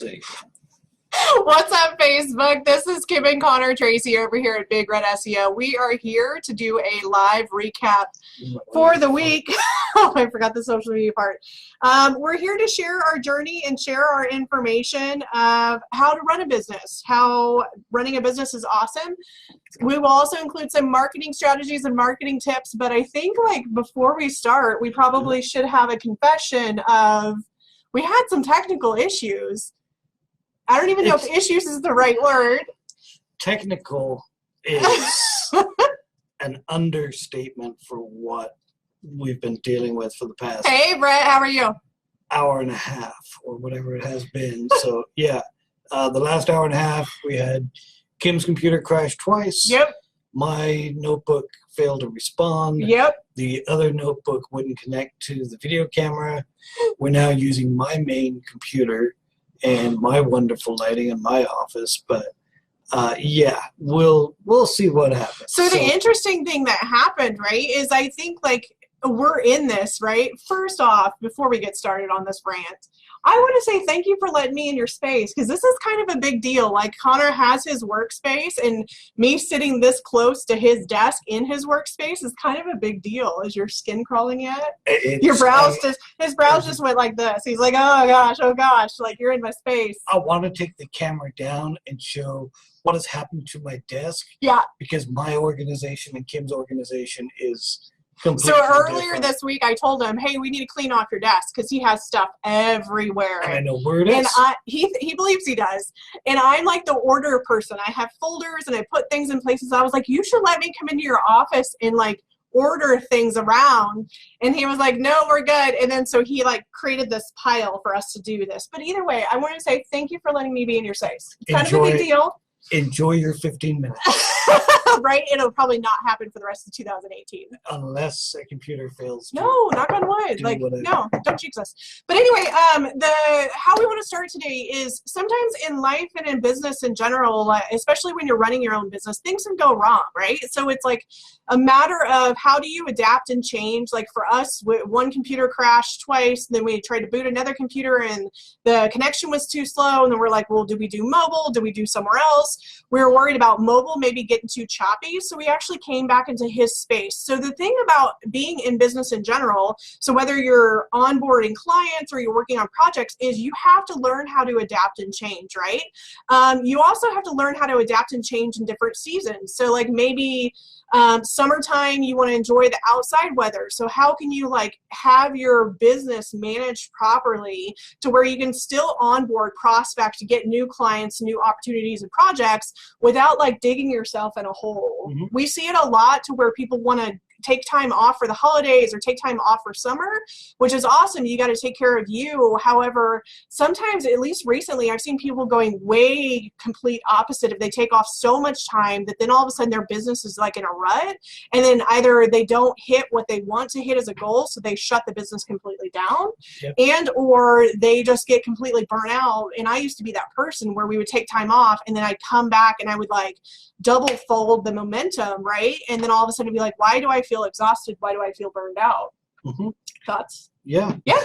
See. What's up, Facebook? This is Kim and Conor, Treacy over here at Big Red SEO. We are here to do a live recap for the week. Oh, I forgot the social media part. We're here to share our journey and share our information of how to run a business, how running a business is awesome. We will also include some marketing strategies and marketing tips, but I think before we start, we probably should have a confession of we had some technical issues. I don't even know if issues is the right word. Technical is an understatement for what we've been dealing with for the past Hey, Brett, how are you? hour and a half or whatever it has been. So, yeah, the last hour and a half, we had Kim's computer crash twice. Yep. My notebook failed to respond. Yep. The other notebook wouldn't connect to the video camera. We're now using my main computer and my wonderful lighting in my office, but yeah, we'll see what happens. So the interesting thing that happened, right, is I think we're in this, right? First off, before we get started on this rant, I want to say thank you for letting me in your space, because this is kind of a big deal. Like, Conor has his workspace, and me sitting this close to his desk in his workspace is kind of a big deal. Is your skin crawling yet? Your brows his brows just went like this. He's like, oh gosh, like you're in my space. I want to take the camera down and show what has happened to my desk. Yeah. Because my organization and Kim's organization is so earlier this week, I told him, hey, we need to clean off your desk because he has stuff everywhere. And I know where it is. And he believes he does. And I'm like the order person. I have folders and I put things in places. I was like, you should let me come into your office and order things around. And he was like, no, we're good. And then so he created this pile for us to do this. But either way, I want to say thank you for letting me be in your space. It's kind of a big deal. Enjoy your 15 minutes. Right? It'll probably not happen for the rest of 2018. Unless a computer fails. No, knock on wood. No, don't jinx us. But anyway, how we want to start today is sometimes in life and in business in general, especially when you're running your own business, things can go wrong, right? So it's a matter of how do you adapt and change. Like for us, one computer crashed twice, then we tried to boot another computer and the connection was too slow, and then we're like, well, do we do mobile? Do we do somewhere else? We were worried about mobile maybe getting too choppy, so we actually came back into his space. So the thing about being in business in general, so whether you're onboarding clients or you're working on projects, is you have to learn how to adapt and change, right? You also have to learn how to adapt and change in different seasons. So maybe summertime, you want to enjoy the outside weather. So how can you have your business managed properly to where you can still onboard prospects to get new clients, new opportunities and projects without digging yourself in a hole? Mm-hmm. We see it a lot to where people want to take time off for the holidays or take time off for summer, which is awesome. You got to take care of you. However, sometimes, at least recently, I've seen people going way complete opposite. If they take off so much time that then all of a sudden their business is in a rut, and then either they don't hit what they want to hit as a goal, so they shut the business completely down, yep, and or they just get completely burnt out. And I used to be that person where we would take time off and then I'd come back and I would double fold the momentum, right? And then all of a sudden be like, why do I feel exhausted? Why do I feel burned out? Mm-hmm. Thoughts? Yeah. Yeah.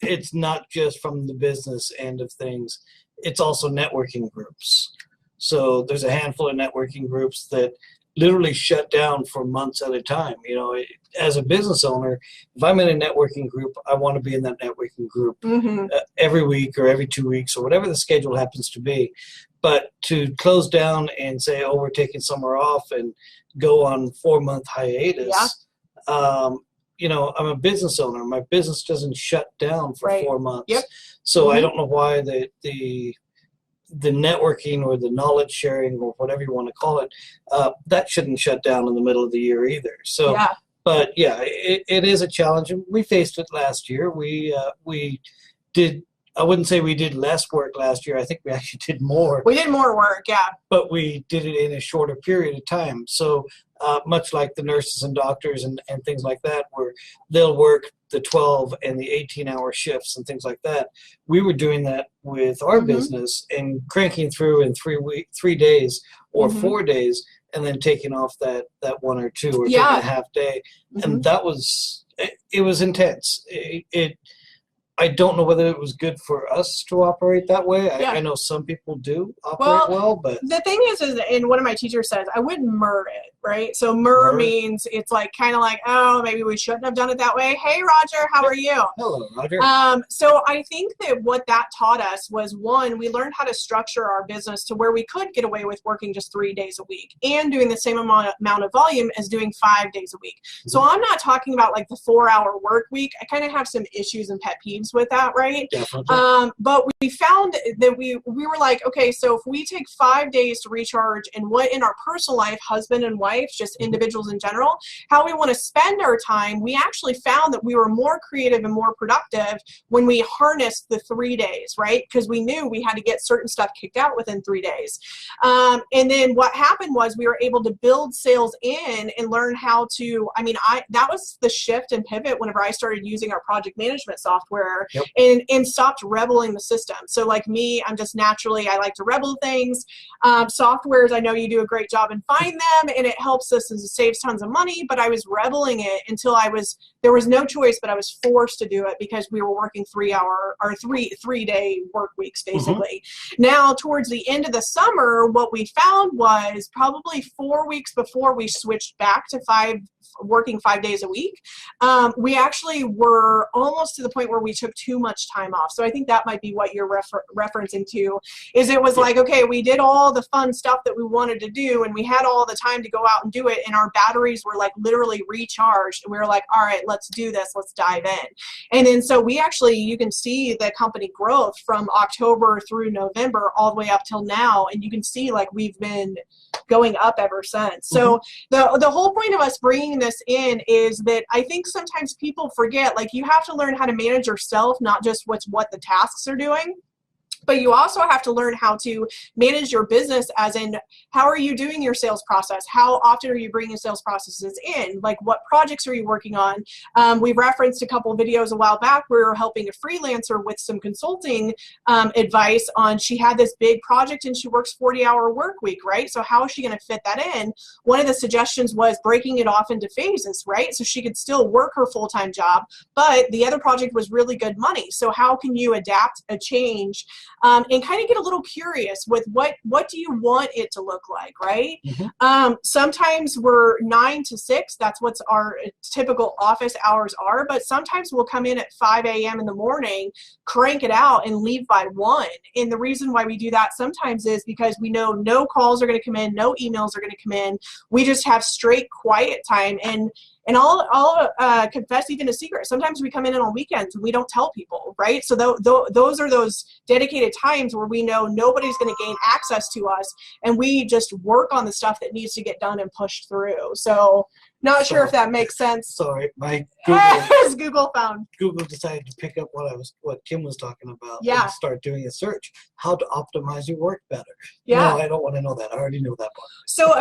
It's not just from the business end of things. It's also networking groups. So there's a handful of networking groups that literally shut down for months at a time. As a business owner, if I'm in a networking group, I want to be in that networking group every week or every 2 weeks or whatever the schedule happens to be. But to close down and say, oh, we're taking summer off and go on 4-month hiatus, I'm a business owner. My business doesn't shut down for 4 months. Yep. So I don't know why the networking or the knowledge sharing or whatever you want to call it, that shouldn't shut down in the middle of the year either. So, but yeah, it is a challenge, and we faced it last year. We did. I wouldn't say we did less work last year. I think we actually did more. We did more work, yeah. But we did it in a shorter period of time. So much like the nurses and doctors and things like that, where they'll work the 12 and the 18-hour shifts and things like that. We were doing that with our business and cranking through in 3 days or 4 days, and then taking off that 1 or 2 or 2.5 day. And that was, it was intense. I don't know whether it was good for us to operate that way. Yeah. I know some people do operate well, but the thing is, and one of my teachers says, I wouldn't it, right? So MER means it's like kind of like, oh, maybe we shouldn't have done it that way. Hey, Roger, how are you? Hello, Roger. So I think that what that taught us was, one, we learned how to structure our business to where we could get away with working just 3 days a week and doing the same amount of volume as doing 5 days a week. So I'm not talking about like the 4-hour work week. I kind of have some issues and pet peeves with that, right? Definitely. But we found that we were like, okay, so if we take 5 days to recharge, and what in our personal life, husband and wife, just individuals in general, how we want to spend our time, we actually found that we were more creative and more productive when we harnessed the 3 days, right? Because we knew we had to get certain stuff kicked out within 3 days. And then what happened was we were able to build sales in and learn how to, that was the shift and pivot whenever I started using our project management software. Yep. and stopped rebelling the system. So like me, I'm just naturally, I like to rebel things. Softwares, I know you do a great job in finding them, and it helps us and it saves tons of money, but I was rebelling it until there was no choice, but I was forced to do it because we were working 3-day work weeks, basically. Now, towards the end of the summer, what we found was probably 4 weeks before we switched back to working 5 days a week, we actually were almost to the point where we took too much time off. So I think that might be what you're referencing to, is it was like, okay, we did all the fun stuff that we wanted to do, and we had all the time to go out and do it, and our batteries were like literally recharged, and we were like, all right, let's do this, let's dive in. And then so we actually, you can see the company growth from October through November all the way up till now, and you can see like we've been going up ever since. So the whole point of us bringing this in is that I think sometimes people forget, like, you have to learn how to manage yourself, not just what the tasks are doing. But you also have to learn how to manage your business, as in, how are you doing your sales process? How often are you bringing sales processes in? Like, what projects are you working on? We referenced a couple of videos a while back where we were helping a freelancer with some consulting advice on, she had this big project and she works 40-hour work week, right? So how is she going to fit that in? One of the suggestions was breaking it off into phases, right? So she could still work her full-time job, but the other project was really good money. So how can you adapt a change? And kind of get a little curious with what do you want it to look like, right? Sometimes we're 9 to 6. That's what's our typical office hours are. But sometimes we'll come in at 5 a.m. in the morning, crank it out, and leave by 1. And the reason why we do that sometimes is because we know no calls are going to come in, no emails are going to come in. We just have straight quiet time. And I'll confess even a secret. Sometimes we come in on weekends and we don't tell people, right? So those are those dedicated times where we know nobody's going to gain access to us, and we just work on the stuff that needs to get done and pushed through. So not sure if that makes sense. Sorry, my Google found. Google decided to pick up what Kim was talking about. Yeah. And start doing a search. How to optimize your work better. Yeah. No, I don't want to know that. I already know that part. So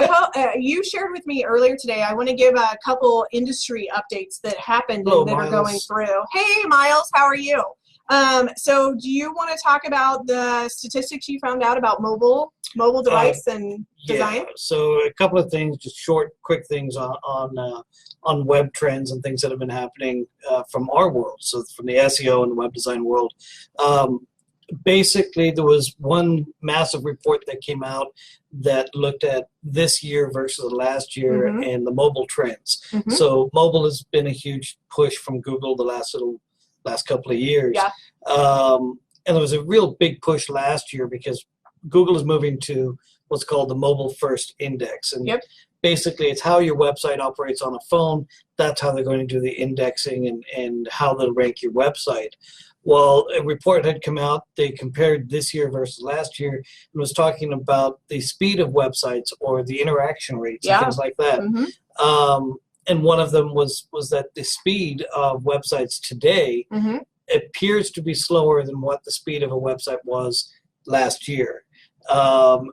you shared with me earlier today, I want to give a couple industry updates that happened and that are going through. Hey, Miles, how are you? So do you want to talk about the statistics you found out about mobile device and design? Yeah, so a couple of things, just short, quick things on web trends and things that have been happening from our world, so from the SEO and the web design world. Basically, there was one massive report that came out that looked at this year versus last year and the mobile trends. So mobile has been a huge push from Google the last couple of years. Yeah. And there was a real big push last year because Google is moving to what's called the mobile first index. And basically it's how your website operates on a phone. That's how they're going to do the indexing and how they'll rank your website. Well, a report had come out. They compared this year versus last year and was talking about the speed of websites or the interaction rates and things like that. And one of them was that the speed of websites today appears to be slower than what the speed of a website was last year. And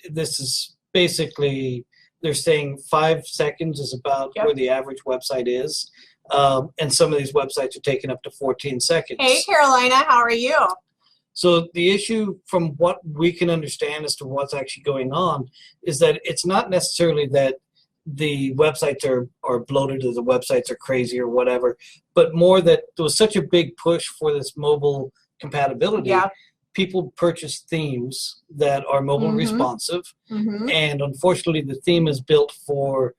this is basically, they're saying 5 seconds is about where the average website is. And some of these websites are taking up to 14 seconds. Hey, Carolina, how are you? So the issue from what we can understand as to what's actually going on is that it's not necessarily that the websites are bloated or the websites are crazy or whatever, but more that there was such a big push for this mobile compatibility. Yeah. People purchase themes that are mobile responsive, and unfortunately the theme is built for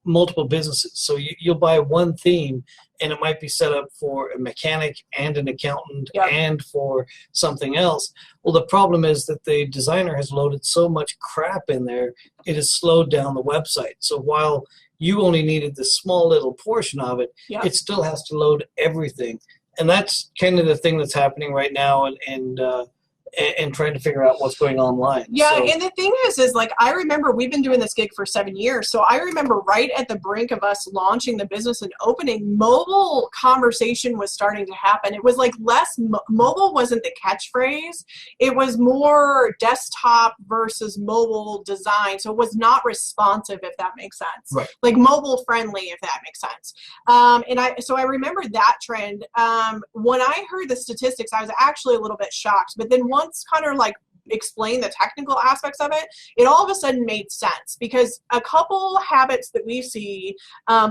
multiple businesses. So you'll buy one theme and it might be set up for a mechanic and an accountant and for something else. Well, the problem is that the designer has loaded so much crap in there, it has slowed down the website. So while you only needed this small little portion of it, it still has to load everything. And that's kind of the thing that's happening right now, and trying to figure out what's going online. Yeah, and the thing is like, I remember we've been doing this gig for 7 years, so I remember right at the brink of us launching the business and opening, mobile conversation was starting to happen. It was like less, mobile wasn't the catchphrase, it was more desktop versus mobile design, so it was not responsive, if that makes sense. Right. Like mobile friendly, if that makes sense. So I remember that trend. When I heard the statistics, I was actually a little bit shocked, but then once Conor explain the technical aspects of it, it all of a sudden made sense, because a couple habits that we see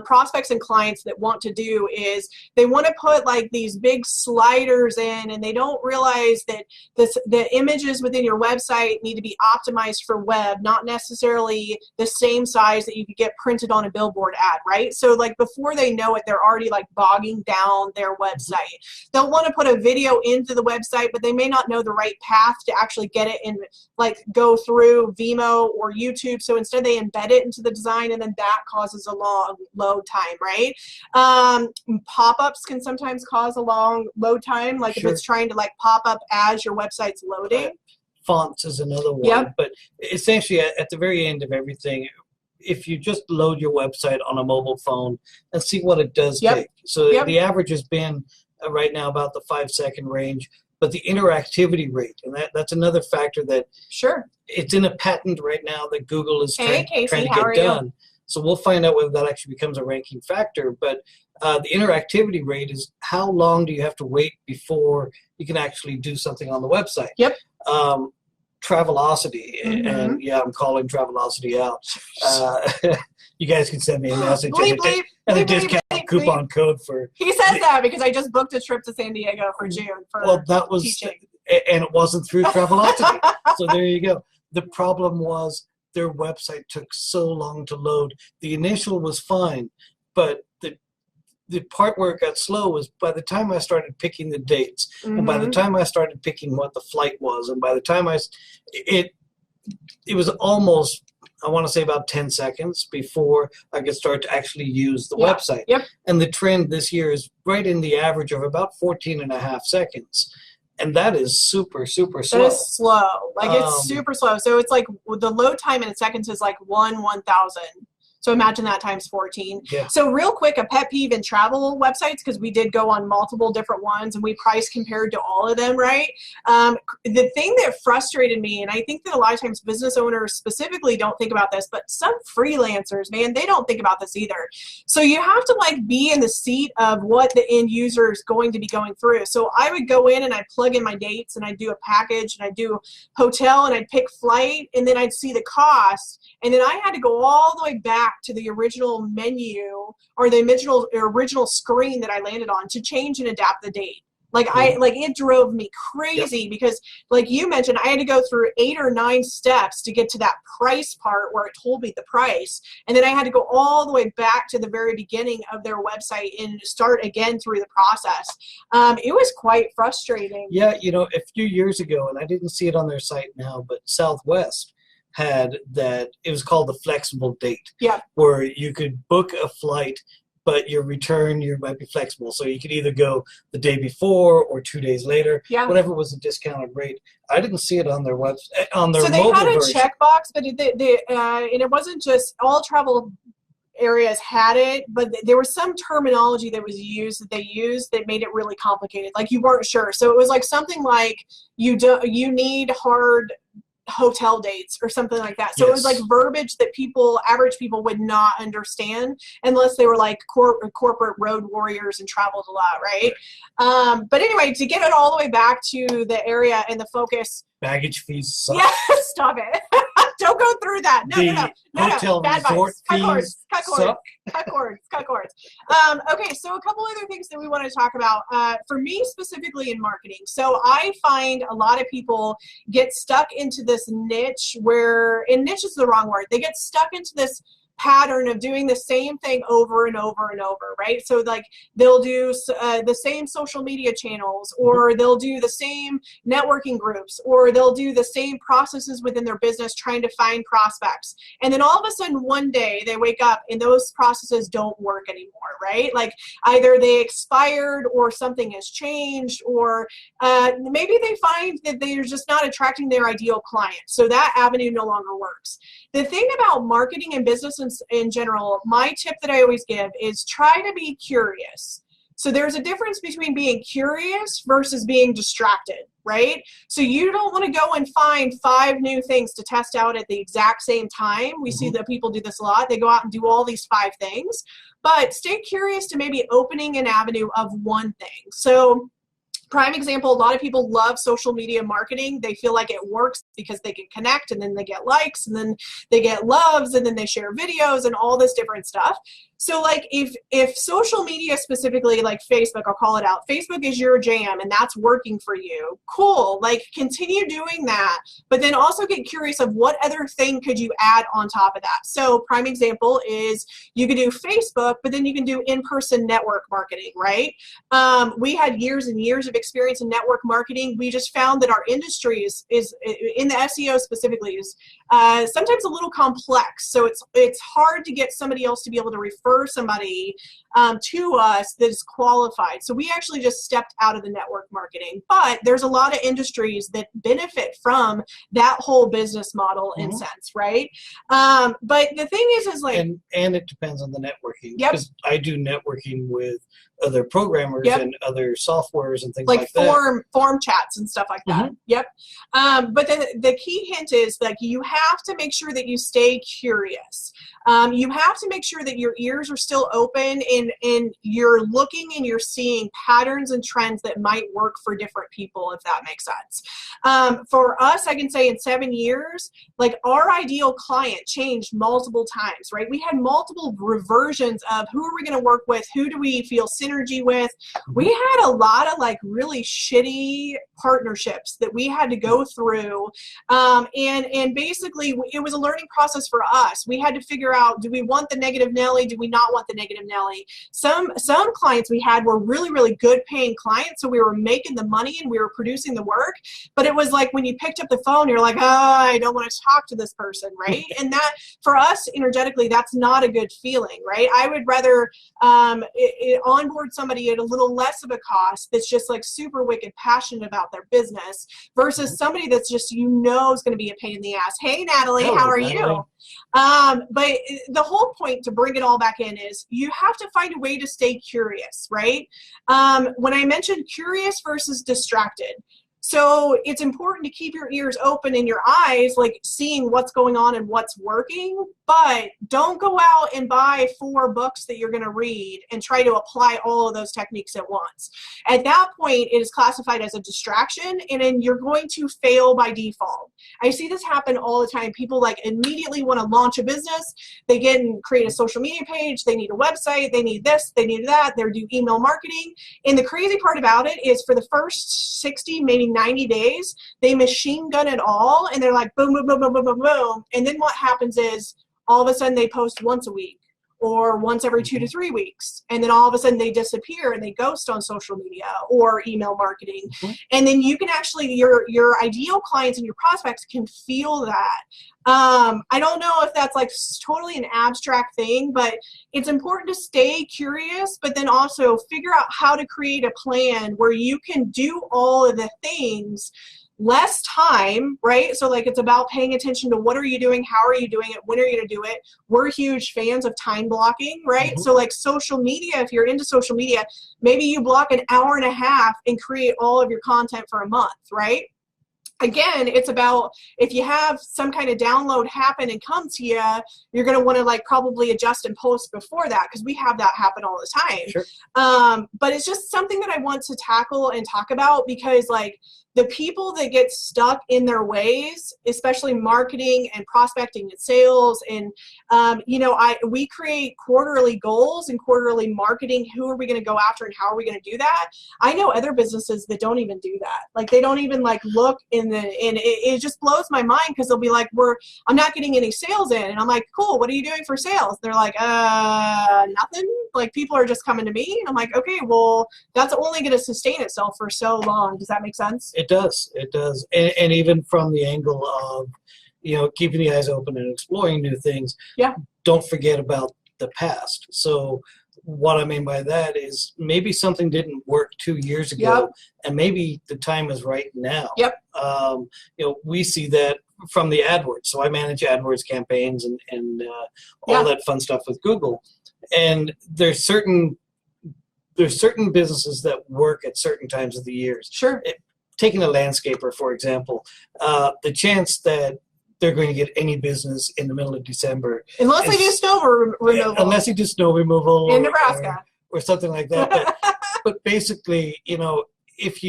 prospects and clients that want to do is they want to put like these big sliders in, and they don't realize that the images within your website need to be optimized for web, not necessarily the same size that you could get printed on a billboard ad, right? So like before they know it, they're already like bogging down their website. They'll want to put a video into the website, but they may not know the right path to actually get it and like go through Vimeo or YouTube. So instead they embed it into the design, and then that causes a long load time, right? Pop-ups can sometimes cause a long load time, like if it's trying to like pop up as your website's loading. Fonts is another one, but essentially at the very end of everything, if you just load your website on a mobile phone and see what it does take. So the average has been right now about the 5-second range. But the interactivity rate, and that's another factor that it's in a patent right now that Google is trying to get done. So we'll find out whether that actually becomes a ranking factor. But the interactivity rate is how long do you have to wait before you can actually do something on the website. Travelocity, and I'm calling Travelocity out. You guys can send me a message and a discount coupon code for. He says that because I just booked a trip to San Diego for June for that was teaching. And it wasn't through Travelocity. So there you go. The problem was their website took so long to load. The initial was fine, but the part where it got slow was by the time I started picking the dates, and by the time I started picking what the flight was, and by the time it was almost, I want to say about 10 seconds before I could start to actually use the website. And the trend this year is right in the average of about 14.5 seconds. And that is super, super slow. That is slow. Like it's super slow. So it's like the load time in seconds is like 1/1000. So imagine that times 14. So real quick, a pet peeve in travel websites, because we did go on multiple different ones and we price compared to all of them, right? The thing that frustrated me, and I think that a lot of times business owners specifically don't think about this, but some freelancers, man, they don't think about this either. So you have to like be in the seat of what the end user is going to be going through. So I would go in and I'd plug in my dates and I'd do a package and I'd do hotel and I'd pick flight and then I'd see the cost. And then I had to go all the way back to the original menu or the original screen that I landed on to change and adapt the date. Like it drove me crazy because like you mentioned, I had to go through 8 or 9 steps to get to that price part where it told me the price. And then I had to go all the way back to the very beginning of their website and start again through the process. It was quite frustrating. Yeah, a few years ago, and I didn't see it on their site now, but Southwest had that, it was called the flexible date, where you could book a flight, but your return, you might be flexible. So you could either go the day before or 2 days later, whatever was a discounted rate. I didn't see it on their website, on their mobile version. So they had a checkbox, but and it wasn't just all travel areas had it, but there was some terminology that was used that made it really complicated. Like you weren't sure. So it was like something like you need hard hotel dates or something like that. So it was like verbiage that average people would not understand unless they were like corporate road warriors and traveled a lot, right? But anyway, to get it all the way back to the area and the focus. Baggage fees suck. Yeah, stop it. Don't go through that. No. Hotel Bad resort vibes. Cut fees Cut cords. Okay, so a couple other things that we want to talk about. For me specifically in marketing. So I find a lot of people get stuck into this niche and niche is the wrong word. They get stuck into this pattern of doing the same thing over and over and over, right? So like they'll do the same social media channels, or they'll do the same networking groups, or they'll do the same processes within their business trying to find prospects. And then all of a sudden one day they wake up and those processes don't work anymore, right? Like either they expired or something has changed, or maybe they find that they're just not attracting their ideal client. So that avenue no longer works. The thing about marketing and business in general, my tip that I always give is try to be curious. So there's a difference between being curious versus being distracted, right? So you don't want to go and find 5 new things to test out at the exact same time. We see that people do this a lot. They go out and do all these 5 things, but stay curious to maybe opening an avenue of one thing. So prime example, a lot of people love social media marketing. They feel like it works because they can connect, and then they get likes, and then they get loves, and then they share videos and all this different stuff. So like if social media, specifically like Facebook, I'll call it out, Facebook is your jam and that's working for you, cool, like continue doing that, but then also get curious of what other thing could you add on top of that. So prime example is you can do Facebook, but then you can do in-person network marketing, right? We had years and years of experience in network marketing. We just found that our industry is in the SEO specifically is sometimes a little complex. So it's hard to get somebody else to be able to refer somebody to us that is qualified. So we actually just stepped out of the network marketing, but there's a lot of industries that benefit from that whole business model in sense, right? But the thing is like, and it depends on the networking. Yep. Because I do networking with other programmers and other softwares and things like that. Form chats and stuff like that. Yep. But then the key hint is like you have to make sure that you stay curious. You have to make sure that your ears are still open and you're looking and you're seeing patterns and trends that might work for different people, if that makes sense. For us, I can say in 7 years, like our ideal client changed multiple times, right? We had multiple reversions of who are we going to work with? Who do we feel synergy with? We had a lot of like really shitty partnerships that we had to go through. And basically it was a learning process for us. We had to figure out, do we want the negative Nelly? Do we not want the negative Nelly? Some clients we had were really, really good paying clients. So we were making the money and we were producing the work. But it was like when you picked up the phone, you're like, oh, I don't want to talk to this person, right? And that for us energetically, that's not a good feeling, right? I would rather onboard somebody at a little less of a cost that's just like super wicked passionate about their business versus somebody that's just, is going to be a pain in the ass. Hey, Natalie, how are you? But the whole point to bring it all back in is you have to find a way to stay curious, right? When I mentioned curious versus distracted, so it's important to keep your ears open and your eyes, like seeing what's going on and what's working, but don't go out and buy 4 books that you're going to read and try to apply all of those techniques at once. At that point, it is classified as a distraction, and then you're going to fail by default. I see this happen all the time. People like immediately want to launch a business. They get and create a social media page. They need a website. They need this. They need that. They do email marketing. And the crazy part about it is for the first 60, maybe 90 days, they machine gun it all, and they're like boom, boom, boom, boom, boom, boom, boom. And then what happens is all of a sudden they post once a week or once every 2 to 3 weeks. And then all of a sudden they disappear and they ghost on social media or email marketing. And then you can actually, your ideal clients and your prospects can feel that. I don't know if that's like totally an abstract thing, but it's important to stay curious, but then also figure out how to create a plan where you can do all of the things less time, right? So like it's about paying attention to what are you doing, how are you doing it, when are you going to do it. We're huge fans of time blocking, right? So like social media, if you're into social media, maybe you block an hour and a half and create all of your content for a month, right? Again, it's about if you have some kind of download happen and come to you, you're going to want to like probably adjust and post before that because we have that happen all the time. Sure. But it's just something that I want to tackle and talk about because like the people that get stuck in their ways, especially marketing and prospecting and sales, and we create quarterly goals and quarterly marketing. Who are we going to go after and how are we going to do that? I know other businesses that don't even do that. Like they don't even like look and it just blows my mind, because they'll be like, I'm not getting any sales in, and I'm like, cool, what are you doing for sales? They're like, nothing. Like people are just coming to me, and I'm like, okay, well, that's only going to sustain itself for so long. Does that make sense? It does. And even from the angle of, keeping the eyes open and exploring new things. Yeah. Don't forget about the past. So what I mean by that is maybe something didn't work 2 years ago, yep. and maybe the time is right now. Yep. We see that from the AdWords. So I manage AdWords campaigns and all that fun stuff with Google. And there's certain businesses that work at certain times of the years. Sure. Taking a landscaper, for example, the chance that they're going to get any business in the middle of December. Unless they do snow removal. Unless you do snow removal. In Nebraska. Or something like that. But basically, if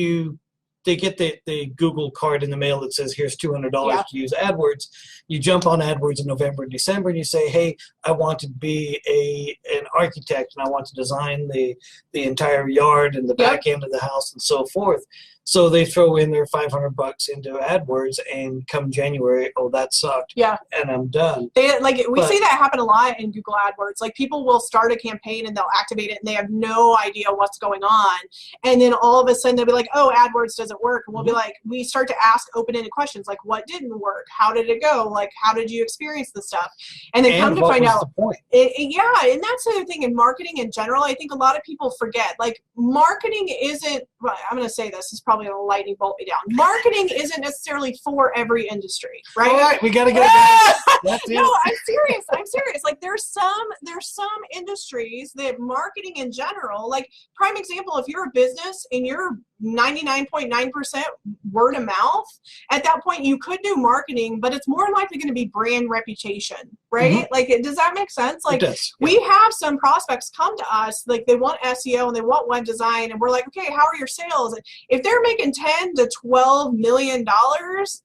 they get the Google card in the mail that says, here's $200 to use AdWords. You jump on AdWords in November and December and you say, hey, I want to be an architect and I want to design the entire yard and the back end of the house and so forth. So they throw in their $500 into AdWords, and come January, oh, that sucked. Yeah. And I'm done. We see that happen a lot in Google AdWords. Like people will start a campaign and they'll activate it and they have no idea what's going on. And then all of a sudden they'll be like, oh, AdWords doesn't work. And we'll be like, we start to ask open-ended questions like, what didn't work? How did it go? Like, how did you experience this stuff? And then come to find out. The point? And that's the other thing in marketing in general. I think a lot of people forget. Like marketing isn't, I'm going to say this, is probably a lightning bolt me down. Marketing isn't necessarily for every industry, right? All right, we got to get it. That's it. No, I'm serious. Like there's some industries that marketing in general, like prime example, if you're a business and you're 99.9% word of mouth, at that point you could do marketing, but it's more likely going to be brand reputation, right? Mm-hmm. Like, does that make sense? Like, we have some prospects come to us, like they want SEO and they want web design, and we're like, okay, how are your sales? If they're making $10 to $12 million,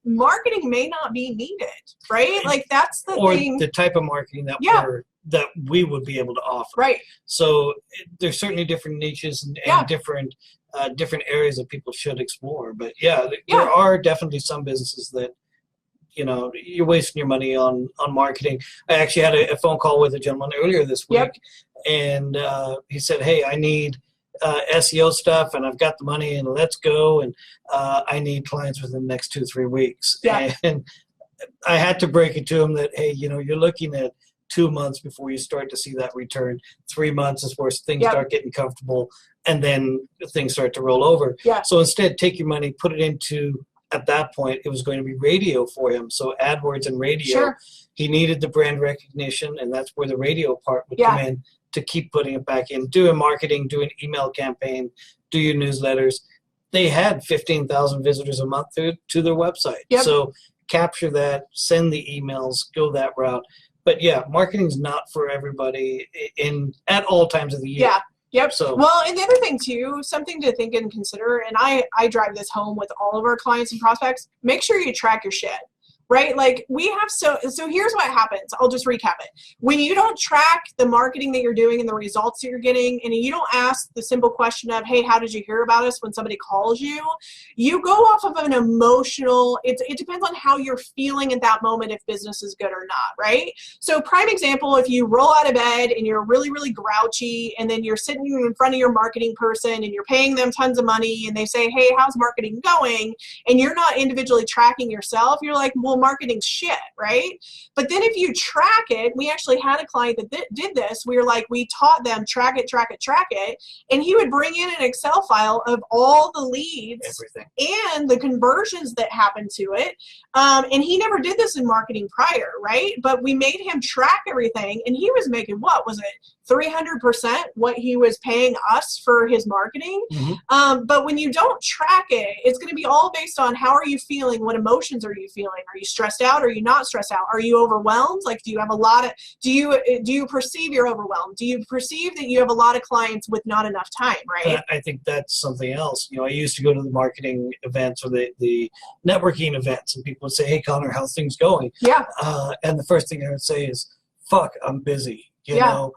marketing may not be needed, right? Like that's the thing. Or the type of marketing that we would be able to offer. Right. So there's certainly different niches and different areas that people should explore. But there are definitely some businesses that, you're wasting your money on marketing. I actually had a phone call with a gentleman earlier this week, and he said, hey, I need SEO stuff, and I've got the money, and let's go, and I need clients within the next 2-3 weeks. Yeah. And I had to break it to him that, hey, you're looking at 2 months before you start to see that return. 3 months is where things start getting comfortable, and then things start to roll over. Yeah. So instead, take your money, put it into, at that point, it was going to be radio for him. So AdWords and radio. Sure. He needed the brand recognition, and that's where the radio part would come in to keep putting it back in. Do a marketing, do an email campaign, do your newsletters. They had 15,000 visitors a month to their website. Yep. So capture that, send the emails, go that route. But marketing is not for everybody at all times of the year. Yeah. Yep. So, well, and the other thing too, something to think and consider, and I drive this home with all of our clients and prospects, make sure you track your shit. Right? Like we have, so here's what happens. I'll just recap it. When you don't track the marketing that you're doing and the results that you're getting, and you don't ask the simple question of, hey, how did you hear about us when somebody calls you? You go off of an emotional, it depends on how you're feeling at that moment if business is good or not, right? So prime example, if you roll out of bed and you're really, really grouchy, and then you're sitting in front of your marketing person and you're paying them tons of money and they say, hey, how's marketing going? And you're not individually tracking yourself, you're like, well, marketing shit, right? But then if you track it, we actually had a client that did this. We were like, we taught them track it, and he would bring in an Excel file of all the leads, everything, and the conversions that happened to it. And he never did this in marketing prior, right? But we made him track everything, and he was making, what was it, 300% what he was paying us for his marketing. But when you don't track it, it's going to be all based on how are you feeling? What emotions are you feeling? Are you stressed out? Are you not stressed out? Are you overwhelmed? Like, do you have a lot of, do you perceive you're overwhelmed? Do you perceive that you have a lot of clients with not enough time, right? I think that's something else. I used to go to the marketing events or the networking events, and people would say, "Hey, Conor, how's things going?" Yeah. And the first thing I would say is, "Fuck, I'm busy." You know,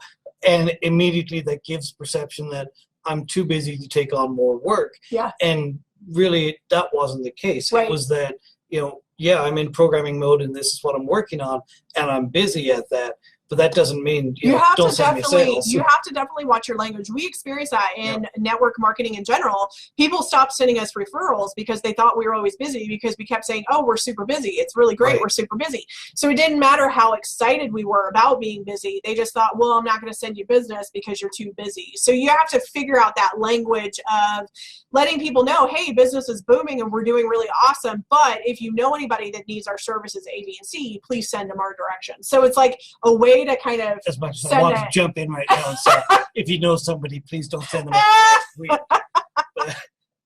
and immediately that gives perception that I'm too busy to take on more work. Yeah. And really, that wasn't the case. Right. It was that, I'm in programming mode and this is what I'm working on, and I'm busy at that. But that doesn't mean don't send me sales. You have to definitely watch your language. We experienced that in network marketing in general. People stopped sending us referrals because they thought we were always busy because we kept saying, "Oh, we're super busy. It's really great. Right. We're super busy." So it didn't matter how excited we were about being busy. They just thought, "Well, I'm not going to send you business because you're too busy." So you have to figure out that language of letting people know, "Hey, business is booming and we're doing really awesome. But if you know anybody that needs our services A, B, and C, please send them our direction." So it's like a way to kind of, as much as I want to jump in right now and say, if you know somebody, please don't send them up next week.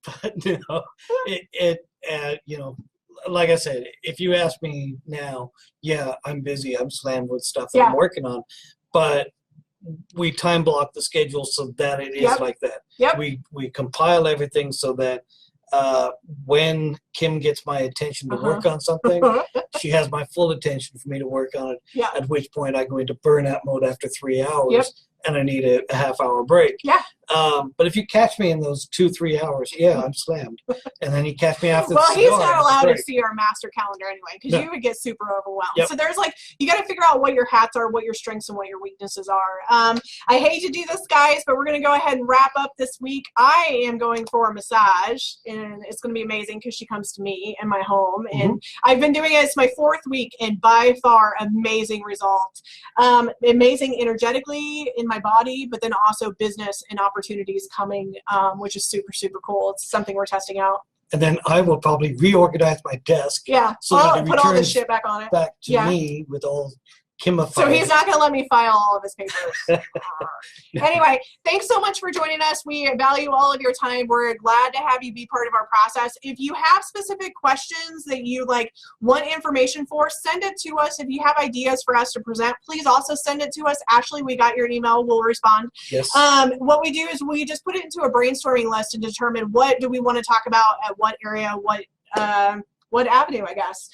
But like I said, if you ask me now, I'm busy. I'm slammed with stuff that I'm working on, but we time block the schedule so that it is like that. Yep. We compile everything so that when Kim gets my attention to work on something, she has my full attention for me to work on it. Yeah. At which point I go into burnout mode after 3 hours, and I need a half-hour break. Yeah. But if you catch me in those 2-3 hours, I'm slammed. And then you catch me after. Well, he's not allowed to see our master calendar anyway, because you would get super overwhelmed. Yep. So there's you got to figure out what your hats are, what your strengths and what your weaknesses are. I hate to do this, guys, but we're going to go ahead and wrap up this week. I am going for a massage, and it's going to be amazing because she comes to me in my home, and I've been doing it. It's my 4th week, and by far amazing results. Amazing energetically in my body, but then also business and opportunities coming, which is super, super cool. It's something we're testing out. And then I will probably reorganize my desk. Yeah. So that it put all this shit back on it. Back to me with all Kim-ified. So he's not going to let me file all of his papers. Anyway, thanks so much for joining us. We value all of your time. We're glad to have you be part of our process. If you have specific questions that you want information for, send it to us. If you have ideas for us to present, please also send it to us. Ashley, we got your email. We'll respond. Yes. What we do is we just put it into a brainstorming list and determine what do we want to talk about at what area, what avenue, I guess.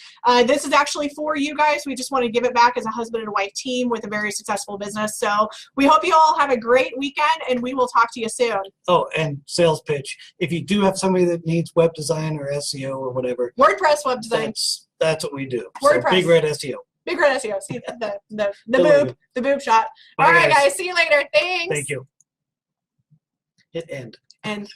This is actually for you guys. We just want to give it back as a husband and wife team with a very successful business. So we hope you all have a great weekend, and we will talk to you soon. Oh, and sales pitch. If you do have somebody that needs web design or SEO or whatever. WordPress web design. That's what we do. WordPress. So Big Red SEO. Big Red SEO. See the boob shot. Bye, all right, guys. See you later. Thanks. Thank you. Hit end. End.